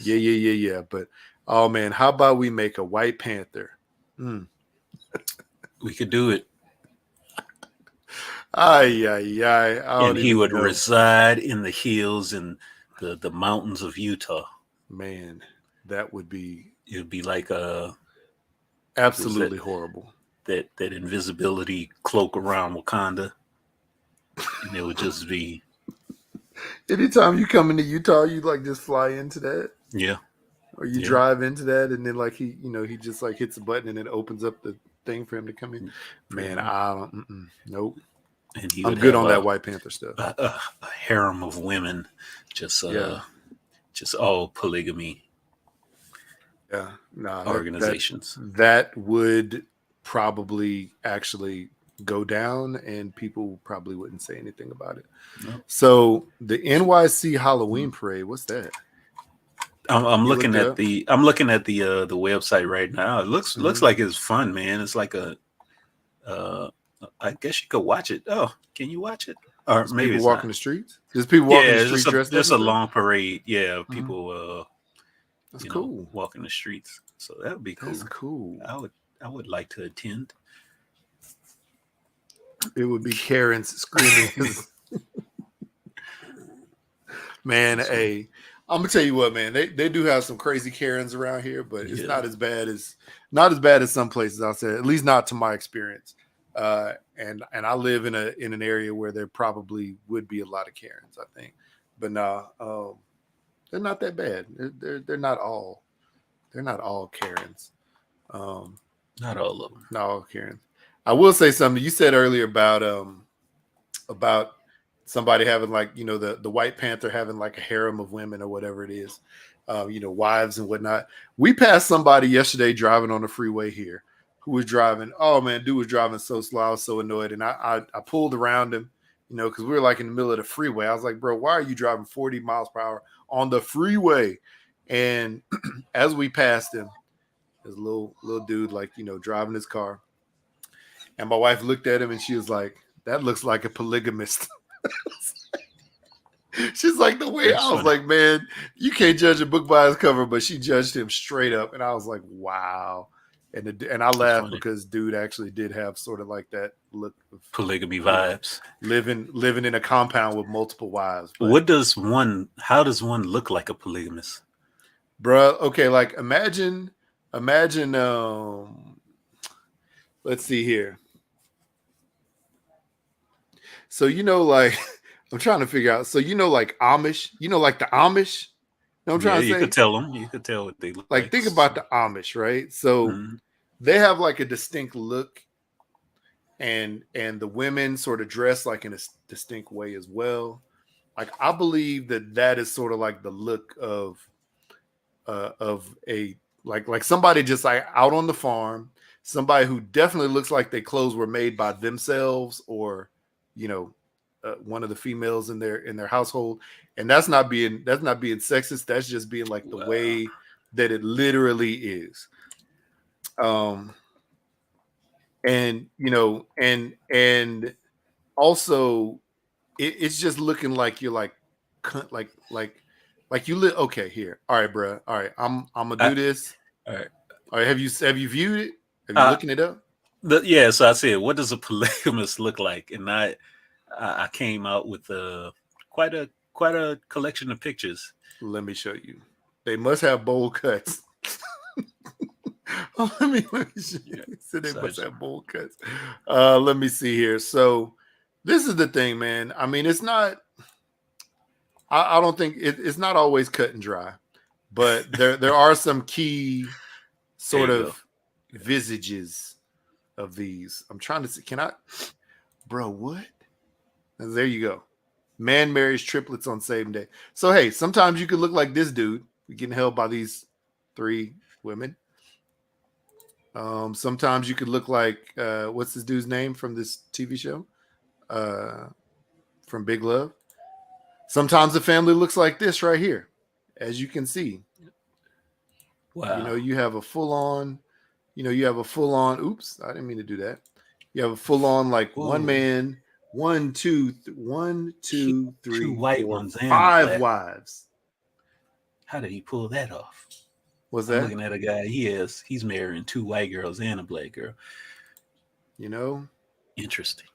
Yeah. But oh man, how about we make a White Panther? We could do it. And he would reside in the hills and the mountains of Utah. Man, that would be. It would be like absolutely horrible. That invisibility cloak around Wakanda. And it would just be. Anytime you come into Utah, you like just fly into that. Yeah. Or you drive into that, and then like he just like hits a button and it opens up the thing for him to come in. Man, I don't. Nope. And I'm good on that White Panther stuff. A harem of women, just all polygamy. Yeah, no, organizations. That would probably actually go down, and people probably wouldn't say anything about it. No. So the NYC Halloween parade, what's that? I'm looking at the website right now. It looks like it's fun, man. It's like a I guess you could watch it. Oh, can you watch it? Or there's maybe people walking the streets. There's people walking the streets dressed. It's a long parade. Yeah, people. That's cool. Walking the streets. So that would be cool. That's cool. I would like to attend. It would be Karens screaming. Man, I'm gonna tell you what, man. They do have some crazy Karens around here, but it's not as bad as some places out there. At least not to my experience. And I live in an area where there probably would be a lot of Karens, I think. But no, they're not that bad. They're not all Karens. Not all of them. Not all Karens. I will say something you said earlier about somebody having like, the White Panther having like a harem of women or whatever it is, wives and whatnot. We passed somebody yesterday driving on the freeway here who was driving. Oh man, dude was driving so slow. I was so annoyed. And I pulled around him, because we were like in the middle of the freeway. I was like, bro, why are you driving 40 miles per hour on the freeway? And as we passed him, this little dude, like, driving his car. And my wife looked at him and she was like, that looks like a polygamist. She's like, the way I was like, man, you can't judge a book by its cover, but she judged him straight up. And I was like, wow. And I laughed because dude actually did have sort of like that look of polygamy vibes, living in a compound with multiple wives. But how does one look like a polygamist? Bruh, okay, like imagine let's see here. So like I'm trying to figure out. So like Amish, like the Amish. You know what I'm trying to say? You could tell them. You could tell what they look like. Like think about the Amish, right? So they have like a distinct look, and the women sort of dress like in a distinct way as well. Like I believe that is sort of like the look of a like somebody just like out on the farm, somebody who definitely looks like their clothes were made by themselves or one of the females in their household. And that's not being sexist. That's just being like the way that it literally is. And also it's just looking like you're like you live. Okay, here. All right, bro. All right. I'm gonna do this. All right. All right. Have you viewed it? Have you looking it up? So I said, what does a polygamist look like? And I came out with quite a collection of pictures. Let me show you. They must have bowl cuts. Let me show you. So they must have bowl cuts. Let me see here. So this is the thing, man. I mean, it's not. I don't think it's not always cut and dry, but there are some key sort of visages of these. I'm trying to see. Can I, bro? What? There you go. Man marries triplets on same day. So hey, sometimes you could look like this dude, We're getting held by these 3 women. Sometimes you could look like what's this dude's name from this TV show? From Big Love. Sometimes the family looks like this right here, as you can see. Wow. You know, you have a full on. Oops, I didn't mean to do that. You have a full on like Ooh. one man, 1, 2, 1, 2, 3, 2 white 4, ones and 5 wives. How did he pull that off? What's I'm that? looking at a guy. He's marrying 2 white girls and a black girl. You know, interesting.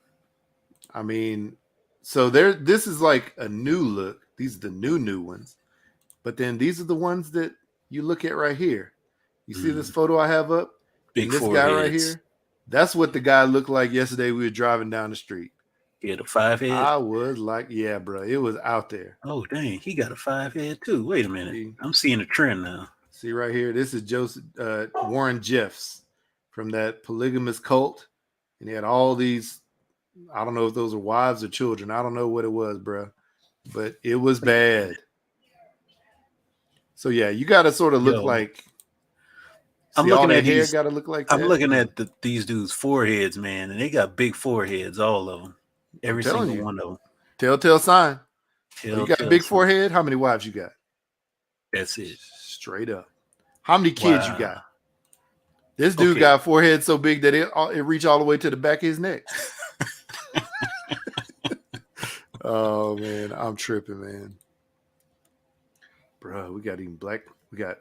I mean, so this is like a new look. These are the new ones. But then these are the ones that you look at right here. You see this photo I have up? Big and this foreheads. guy right here? That's what the guy looked like yesterday. We were driving down the street. He had a 5 head? I was like, yeah, bro. It was out there. Oh, dang. He got a 5 head too. Wait a minute. I'm seeing a trend now. See right here? This is Warren Jeffs from that polygamous cult. And he had all these, I don't know if those are wives or children. I don't know what it was, bro. But it was bad. So, yeah, you got to sort of look like. I'm looking at hair got to look like that. I'm looking at these dudes' foreheads, man, and they got big foreheads, all of them. Every single one of them. Telltale sign. You got a big forehead? How many wives you got? That's it. Straight up. How many kids you got? This dude got a forehead so big that it reached all the way to the back of his neck. Oh, man. I'm tripping, man. Bro, we got even black. We got,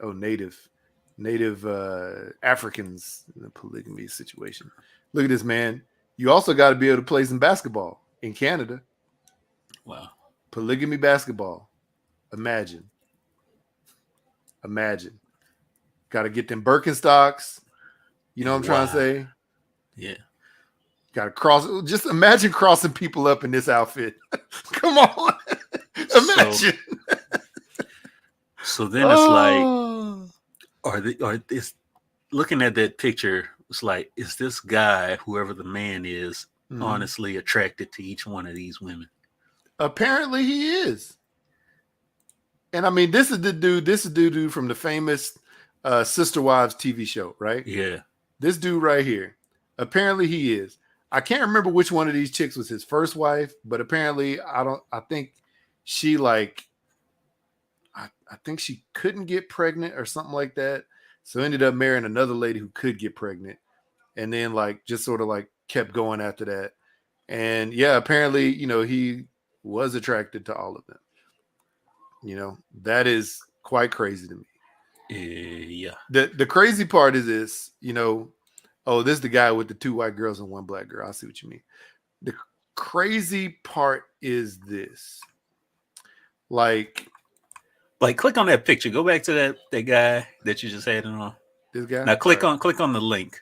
native Africans in the polygamy situation. Look at this, man. You also got to be able to play some basketball in Canada. Wow. Polygamy basketball. Imagine. Got to get them Birkenstocks. You know what I'm trying to say? Yeah. Got to cross. Just imagine crossing people up in this outfit. Come on. Imagine. So then it's like, looking at that picture, it's like, is this guy, whoever the man is, honestly attracted to each one of these women? Apparently he is. And I mean, this is the dude from the famous Sister Wives TV show, right? Yeah. This dude right here. Apparently he is. I can't remember which one of these chicks was his first wife, but apparently I think she I think she couldn't get pregnant or something like that. So ended up marrying another lady who could get pregnant. And then just sort of kept going after that. And yeah, apparently, he was attracted to all of them. That is quite crazy to me. Yeah. The crazy part is this, this is the guy with the 2 white girls and 1 black girl. I see what you mean. The crazy part is this. Click on that picture. Go back to that guy that you just had on. This guy? Now click on the link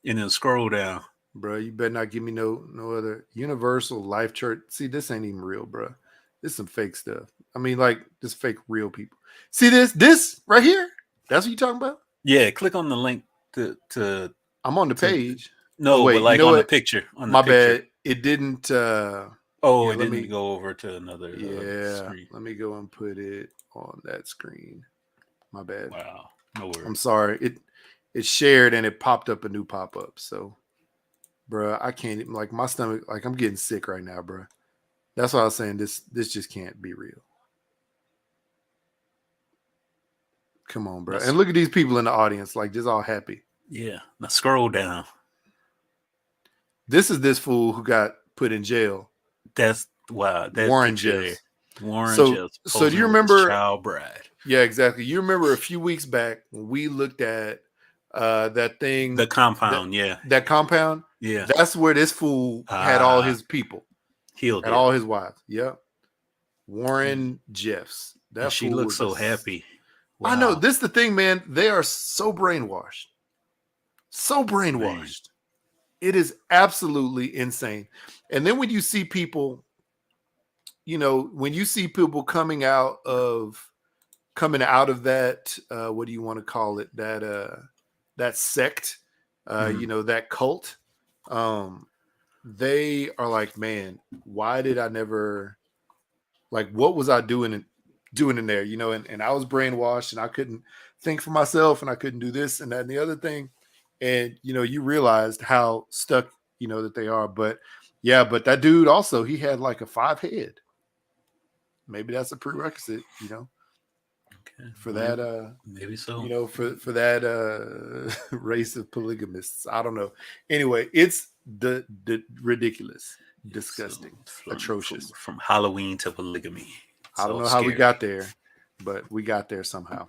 and then scroll down. Bro, you better not give me no other Universal Life Church. See, this ain't even real, bro. This is some fake stuff. I mean, this fake real people. See this right here? That's what you talking about? Yeah, click on the link to I'm on the page. No, wait, but on the picture. My bad. It didn't it didn't go over to another screen. Let me go and put it on that screen. My bad. Wow. No worries. I'm sorry. It shared and it popped up a new pop-up. So, bro, I can't even, my stomach, I'm getting sick right now, bro. That's why I was saying this just can't be real. Come on, bro. And look at these people in the audience, just all happy. Yeah. Now scroll down. This is this fool who got put in jail. That's wow. That's Warren Jeffs. Warren Jeffs. So do you remember child bride? Yeah, exactly. You remember a few weeks back when we looked at that thing, the compound. That compound. Yeah, that's where this fool had all his people. Healed all his wives. Yep. Warren Jeffs. That she looks so happy. Wow. I know. This is the thing, man. They are so brainwashed. So brainwashed. Man. It is absolutely insane. And then when you see people, when you see people coming out of that, what do you want to call it? That sect, that cult. They are like, man, why did I never, what was I doing doing in there, you know, and I was brainwashed and I couldn't think for myself and I couldn't do this and that and the other thing. And, you know, you realized how stuck, you know, that they are. But yeah, but that dude also, he had like a 5 head. Maybe that's a prerequisite, you know, Okay, for maybe, that, maybe so. you know, for that race of polygamists. I don't know. Anyway, it's the ridiculous, disgusting, atrocious. From Halloween to polygamy. It's I don't all know how we scary. got there, but we got there somehow.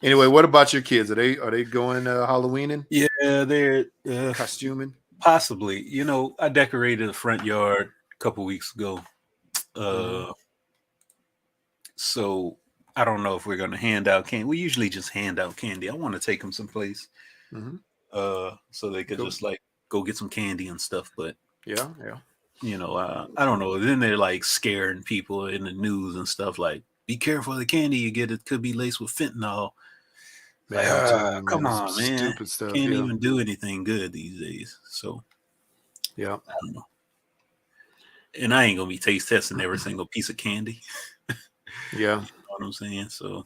Anyway, what about your kids? Are they going Halloweening, Yeah, they're costuming? possibly. You know, I decorated the front yard a couple weeks ago. So I don't know if we're gonna hand out candy. We usually just hand out candy. I want to take them someplace, Mm-hmm. so they could just like go get some candy and stuff. But Yeah. you know, I don't know. Then they're like scaring people in the news and stuff. Like, be careful of the candy you get. It could be laced with fentanyl. Like, Man, I'm telling you, man, come it's some on, man. stupid stuff. Can't Yeah. even do anything good these days. So Yeah. I don't know. And I ain't gonna be taste testing every single piece of candy. Yeah. You know what I'm saying? So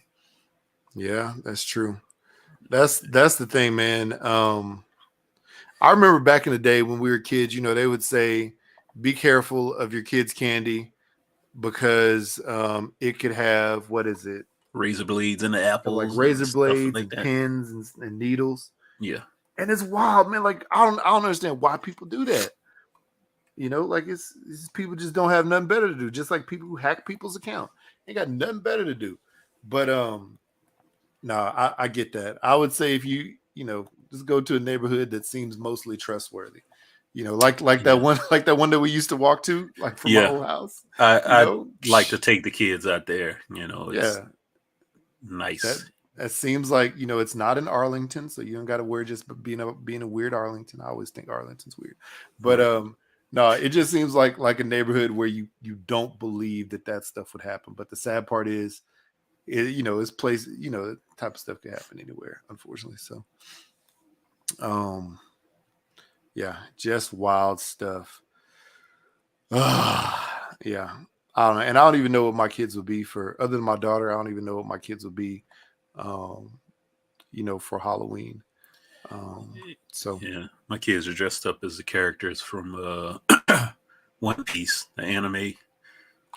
Yeah, that's true. That's the thing, man. I remember back in the day when we were kids, you know, they would say, be careful of your kids' candy because it could have, what is it? razor blades in the Like apples, razor and stuff blades, like that. pins, and needles. Yeah, And it's wild, man. Like I don't understand why people do that. You know, like it's people just don't have nothing better to do. Just like people who hack people's account, they got nothing better to do. But no, I get that. I would say if you know, just go to a neighborhood that seems mostly trustworthy. You know, like that one, like that one that we used to walk to, like from my old house. I like to take the kids out there. You know, it's nice. That seems like, you know, it's not in Arlington, so you don't got to worry just being a weird Arlington. I always think Arlington's weird, but no, it just seems like a neighborhood where you don't believe that stuff would happen. But the sad part is, you know, it's place, you know, that type of stuff can happen anywhere, unfortunately. So, yeah, just wild stuff. Yeah, I don't know, and I don't even know what my kids would be for, other than my daughter. I don't even know what my kids would be, you know, for Halloween. So yeah, my kids are dressed up as the characters from One Piece, the anime.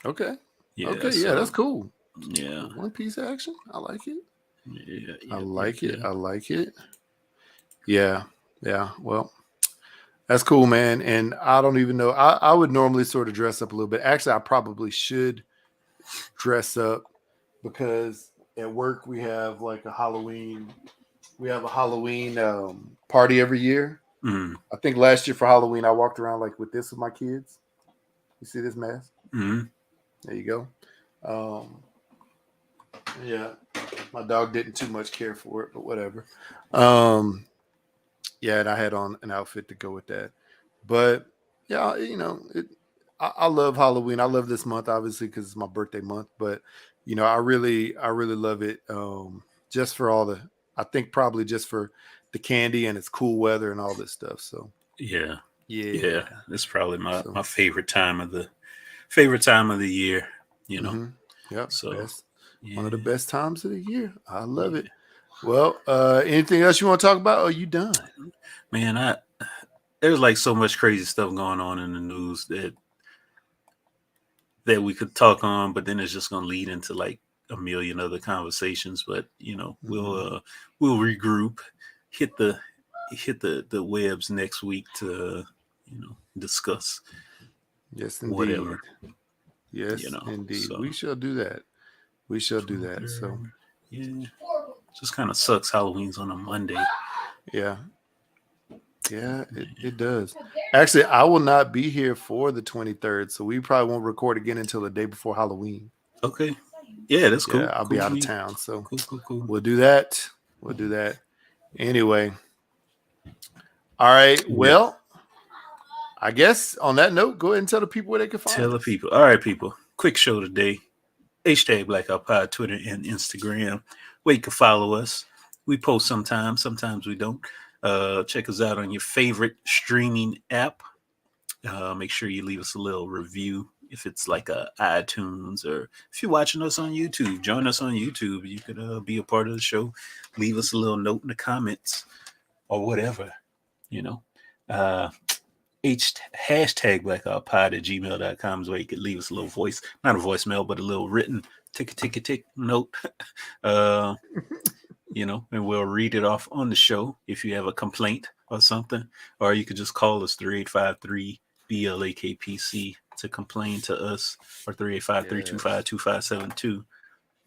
okay, Yeah, okay, so, yeah, that's cool. Yeah, One Piece action, I like it. Yeah, I like it. I like it. Yeah, yeah. Well, that's cool, man. And I don't even know. I would normally sort of dress up a little bit. Actually, I probably should dress up because at work we have like a Halloween. We have a Halloween party every year. Mm. I think last year for Halloween, I walked around like with this with my kids. You see this mask? Mm-hmm. There you go. Yeah, my dog didn't too much care for it, but whatever. Yeah, and I had on an outfit to go with that. But yeah, you know, I love Halloween. I love this month, obviously, because it's my birthday month. But you know, I really love it. Just for all the, I think probably just for the candy and it's cool weather and all this stuff. So yeah, yeah, it's probably my favorite time of the year. You know, yeah, so one of the best times of the year. I love it. Well, anything else you want to talk about? Or are you done? Man, there's like so much crazy stuff going on in the news that we could talk on, but then it's just going to lead into like a million other conversations. But you know, we'll regroup, hit the webs next week to discuss. Yes, indeed. Whatever. Yes, indeed. So, we shall do that. We shall do that. So yeah, just kind of sucks. Halloween's on a Monday. Yeah. Yeah, it does. Actually, I will not be here for the 23rd, so we probably won't record again until the day before Halloween. Okay. Yeah, that's cool. Yeah, I'll be out of town, so cool. We'll do that. We'll do that. Anyway. All right. Well, I guess on that note, go ahead and tell the people where they can find us. Tell the people. All right, people. Quick show today. # Blackout Pod, Twitter and Instagram, where you can follow us. We post sometimes we don't. Check us out on your favorite streaming app. Make sure you leave us a little review if it's like a iTunes, or if you're watching us on YouTube, join us on YouTube. You could be a part of the show. Leave us a little note in the comments or whatever, you know. Hashtag blackoutpod@gmail.com is where you could leave us a little voice, not a voicemail, but a little written tick note. You know, and we'll read it off on the show if you have a complaint or something, or you could just call us 3853-BLAKPC to complain to us, or 385-325-2572.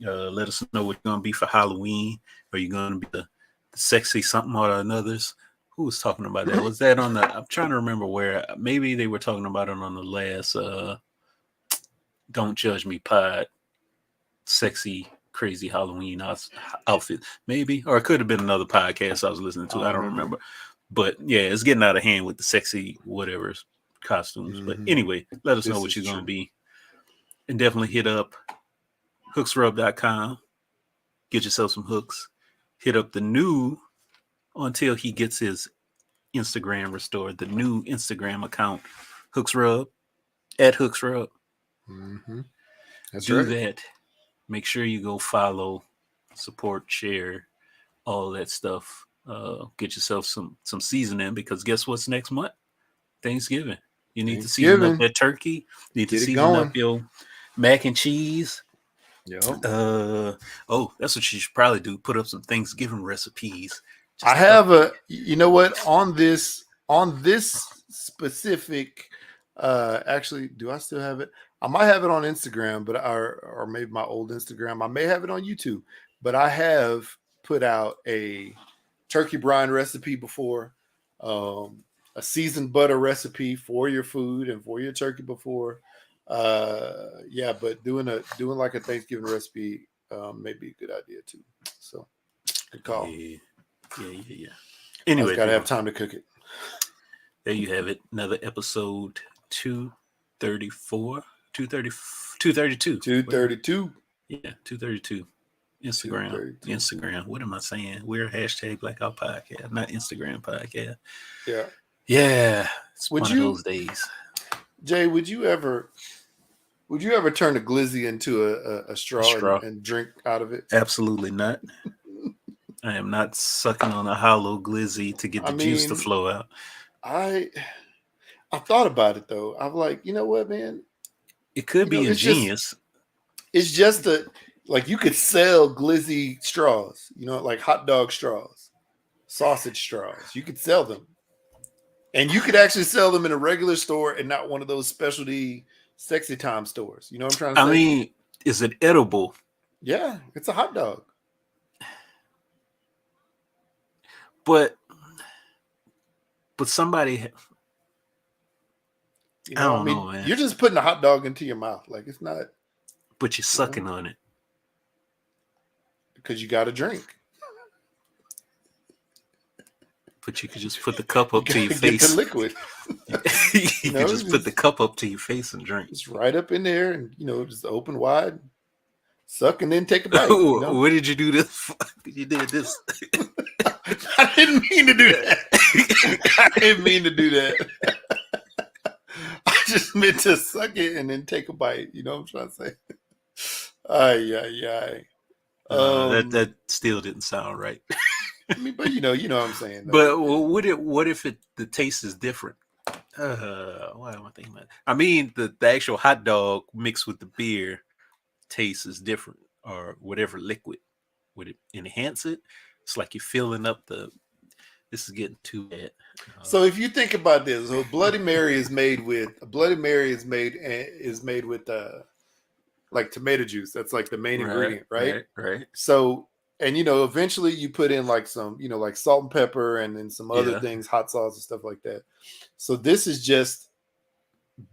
Let us know what you're going to be for Halloween. Are you going to be the sexy something or another's? Who was talking about that? Was that on the, I'm trying to remember where, maybe they were talking about it on the last Don't Judge Me pod, sexy crazy Halloween outfit, maybe, or it could have been another podcast I was listening to. I don't remember, but yeah, it's getting out of hand with the sexy whatever costumes. But anyway, let us know what you're gonna be, and definitely hit up hooksrub.com, get yourself some hooks. Hit up the new, until he gets his Instagram restored, the new Instagram account, hooksrub, @hooksrub. That's do right. that. Make sure you go follow, support, share, all that stuff. Get yourself some seasoning, because guess what's next month? Thanksgiving. You need to season up that turkey. You need to season up your mac and cheese. Yep. Oh, that's what you should probably do. Put up some Thanksgiving recipes. I have you know what, on this specific, actually, do I still have it? I might have it on Instagram, but or maybe my old Instagram. I may have it on YouTube, but I have put out a turkey brine recipe before, a seasoned butter recipe for your food and for your turkey before. Yeah, but doing like a Thanksgiving recipe may be a good idea too. So good call. Yeah. Anyway, gotta have time to cook it. There you have it. Another episode 234. 232. 232. Yeah, 232. Instagram. What am I saying? We're # Blackout Podcast, not Instagram podcast. Yeah. It's one of those days. Jay, would you ever turn a glizzy into a straw, and drink out of it? Absolutely not. I am not sucking on a hollow glizzy to get the juice to flow out. I thought about it though. I'm like, you know what, man? It could be ingenious. It's just like you could sell glizzy straws, like hot dog straws, sausage straws. You could sell them. And you could actually sell them in a regular store and not one of those specialty sexy time stores. You know what I'm trying to say? I mean, is it edible? Yeah, it's a hot dog. But somebody, I don't know, man. You're just putting a hot dog into your mouth. Like, it's not. But you're sucking on it. Because you got to drink. But you could just put the cup up to your face. The liquid. You could just put the cup up to your face and drink. It's right up in there, and just open wide, suck, and then take a bite. What did you do this? You did this. I didn't mean to do that. I didn't mean to do that. I just meant to suck it and then take a bite. You know what I'm trying to say? That still didn't sound right. I mean, but you know what I'm saying. But what if the taste is different? Why am I thinking about it? I mean, the actual hot dog mixed with the beer taste is different, or whatever liquid. Would it enhance it? It's like you're filling up this is getting too bad. So if you think about this, so Bloody Mary is made with like tomato juice. That's like the main ingredient, right? Right. So, and eventually you put in like some, like salt and pepper and then some other things, hot sauce and stuff like that. So this is just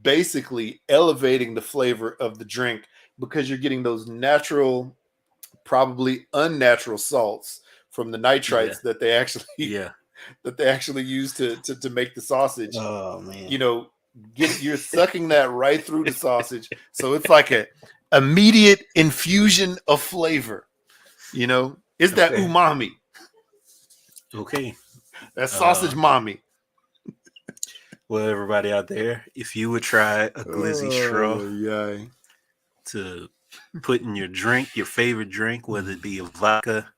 basically elevating the flavor of the drink, because you're getting those natural, probably unnatural salts from the nitrites that they actually use to make the sausage. Oh man. You're sucking that right through the sausage. So it's like a immediate infusion of flavor. It's that umami. Okay. That sausage mommy. Well, everybody out there, if you would try a glizzy straw yeah. to put in your drink, your favorite drink, whether it be a vodka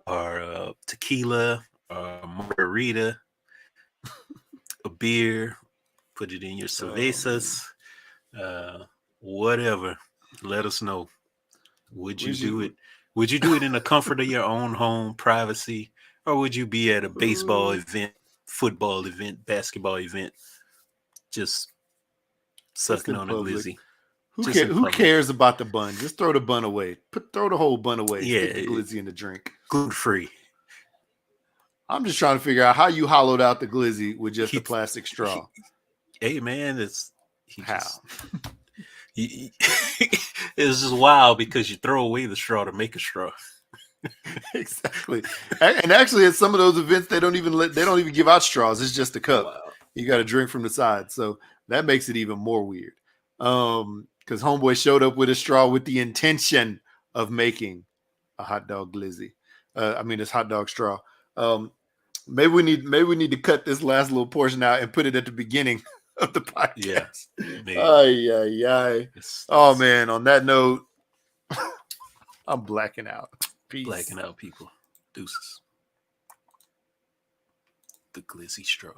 or tequila or margarita, a beer, put it in your cervezas, whatever. Let us know. Would you do it? Would you do it in the comfort of your own home, privacy, or would you be at a baseball event, football event, basketball event, just sucking in on a public. glizzy? Who cares about the bun? Just throw the bun away. Throw the whole bun away. Yeah, Stick the glizzy in the drink. Gluten free. I'm just trying to figure out how you hollowed out the glizzy with just a plastic straw. Hey man, How? It's just wild because you throw away the straw to make a straw. Exactly. And actually, at some of those events, they don't even give out straws. It's just a cup. Wow. You got to drink from the side. So that makes it even more weird. Because homeboy showed up with a straw with the intention of making a hot dog glizzy. It's hot dog straw. Maybe we need to cut this last little portion out and put it at the beginning of the podcast. Yeah. Oh man, on that note, I'm blacking out. Peace. Blacking out, people. Deuces. The glizzy straw.